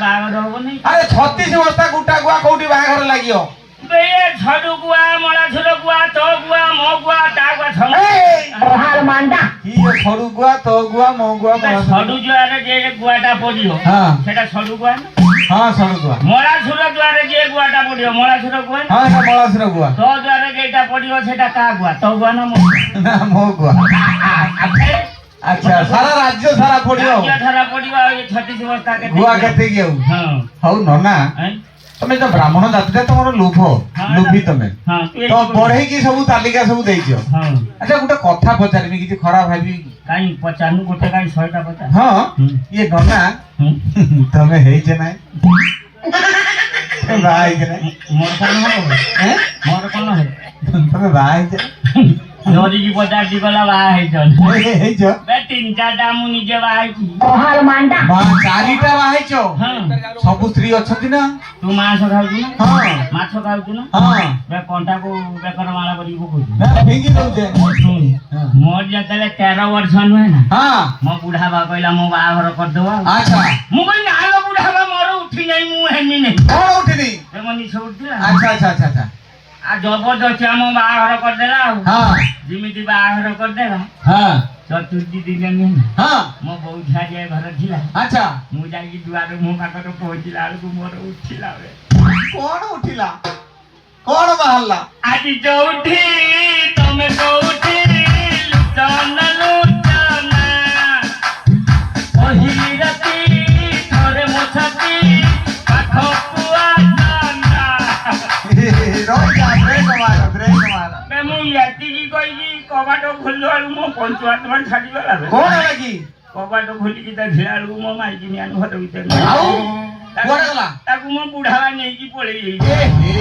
बागर होबनी अरे 36 बस्ता गुटा गुआ कोठी बागर लागियो बे छडु गुआ मला छुरो गुआ तो गुआ मो गुआ ता गुआ छम हाल मांडा की छडु गुआ तो गुआ मो गुआ छडु जुआरे जे गुआटा पडियो हां सेटा छडु गुआ हां छडु गुआ मला छुरो जुआरे जे गुआटा पडियो मला छुरो गुआ हां ना मला छुरो गुआ तो जुआरे जेटा पडियो सेटा का गुआ तो गुआ ना मो गुआ अच्छा सारा राज्य सारा पडियो राज्य सारा पडियो 36 बस्ता के गुआ केते गेउ हां हौ नना तमे तो ब्राह्मण जाति तमरो लोभ लोभी तमे तो बढ़े की सब तालिका सब देइछो हां अच्छा गुटे कथा पचारबी किछि खराब भाबी काई पचानु गोटे काई 100 टा पचार हां ये नना तमे हेइ जे नाइ भाई के नाइ मोर कोन हो हैं मोर कोन हो तमे भाई जे नोरी की पचार दी गला बा है चल हेइ जो बे 3-4 टा मु निजे बा है की हाल मांडा बा 4टा भाई छो हां सब स्त्री अछथि ना तू मांस खाउ छी हां माछ खाउ छी ना हां बे कोंटा को बेकर माला करी को ना फिंगी दउते सुन मोर जतले 13 वर्ष न है ना हां मो बुढ़ा बा कहला मो बाहर कर दवा अच्छा मु कोई नालो बुढ़ा बा मोर उठी नहीं मु हेनी नहीं कोन उठिनी ते मनी से उठला अच्छा अच्छा अच्छा अच्छा आ जबरदस्ती हम बाहर कर देला हां जिमिति बाहर कर देला हां चतुर्थी दिन में हां मो बहुत झाजे घर थिला अच्छा मु जाई दुआर मु पाकर पहुंचिला को मोर उठिला बे कोन उठिला कोन बाहरला आज चौठी तमे चौठी लुटन लुटना पहिली राती थरे मोछती पाखो कुआ ना रोज जा ब्रेक मारो बे मु याती की कोई की कबाटो खोलवालु मो पंचवात्मा छाडी गला बे कोन लगी कबाटो खोली की ता घेरालु मो माइकी नियान घर भीतर आउ कोन गला ताकू मो बुढ़ावा नहीं की पळेई ए हे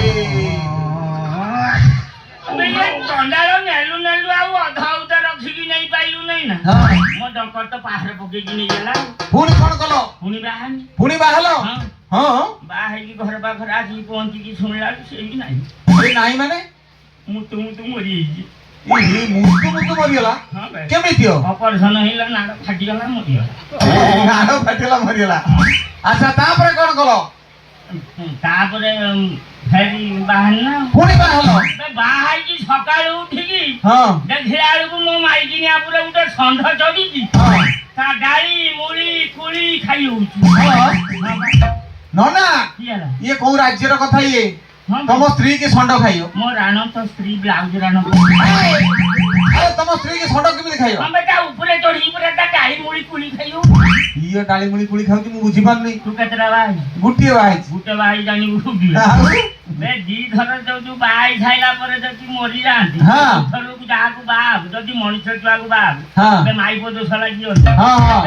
अबे ये टंडालो नेलु नेलु आउ अधा उधर रखी की नहीं पाइलु नहीं ना हां मो डकर तो पाहर पके की नहीं गेला पुनी कोन कलो पुनी बाहन पुनी बाहलो हां हां बाहे की घर पाखर आजी पहुंची की सुनला सेही नहीं ए नाही माने मुतु मरी ए मुतु मरियला हां बे केमितियो ऑपरेशन हिला नाड़ फाटी गला मरियो नाड़ फाटिला मरियला अच्छा तापरे कोन कलो तापरे फेरी बाहन ना पुनी बाहलो बे बाहाई की सकाळ उठी की हां देखिला को मो माइकी ने आपुरे उठे संध चढ़ी की हां ता डाली मूली कुली खाई होची हां नना कियाला ये को राज्य रो कथा ये तम स्त्री के संड खाइयो मो राणो तो स्त्री ब्लाउज राणो अरे तम स्त्री के संड केमिति खाइयो हम बेटा ऊपरे चढ़ी ऊपरे ता डाली मूली कुली खाइयो इयो डाली मुली कुली खाउती मु बुझी पारनी तू केतरा भाई गुटिए भाई गुटे भाई जानी उठी बे दी धर जो भाई खाइला परे जति मरि जांती हां धरु जाकू बाप जति मनुष्य छुआ को बाप हां बे माई को दोष लागियो हां हां